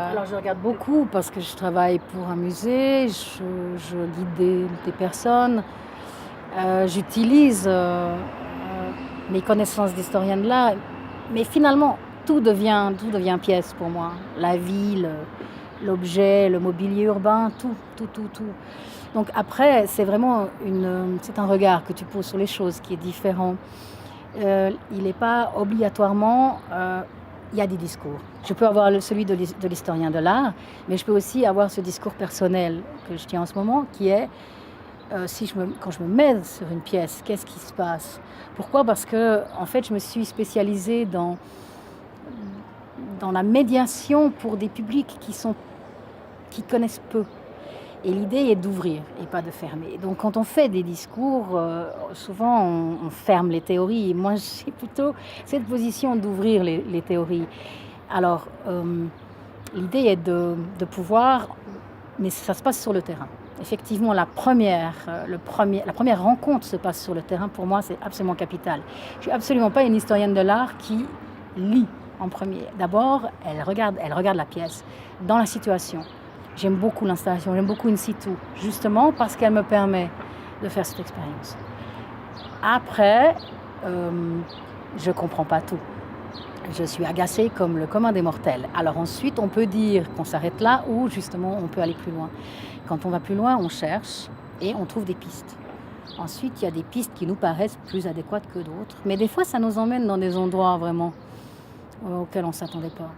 Alors je regarde beaucoup parce que je travaille pour un musée, je guide des personnes, j'utilise mes connaissances d'historienne de l'art, mais finalement tout devient pièce pour moi. La ville, l'objet, le mobilier urbain, tout, tout, tout, tout. Donc après, c'est vraiment c'est un regard que tu poses sur les choses qui est différent. Il n'est pas obligatoirement. Il y a des discours. Je peux avoir celui de l'historien de l'art, mais je peux aussi avoir ce discours personnel que je tiens en ce moment, qui est quand je me mets sur une pièce, qu'est-ce qui se passe? Pourquoi? Parce que en fait, je me suis spécialisée dans la médiation pour des publics qui connaissent peu. Et l'idée est d'ouvrir et pas de fermer. Donc quand on fait des discours, souvent on ferme les théories. Moi, j'ai plutôt cette position d'ouvrir les théories. Alors, l'idée est de pouvoir, mais ça se passe sur le terrain. Effectivement, la première rencontre se passe sur le terrain. Pour moi, c'est absolument capital. Je ne suis absolument pas une historienne de l'art qui lit en premier. D'abord, elle regarde la pièce dans la situation. J'aime beaucoup l'installation, j'aime beaucoup in situ, justement parce qu'elle me permet de faire cette expérience. Après, je ne comprends pas tout. Je suis agacée comme le commun des mortels. Alors ensuite, on peut dire qu'on s'arrête là ou justement on peut aller plus loin. Quand on va plus loin, on cherche et on trouve des pistes. Ensuite, il y a des pistes qui nous paraissent plus adéquates que d'autres. Mais des fois, ça nous emmène dans des endroits vraiment auxquels on ne s'attendait pas.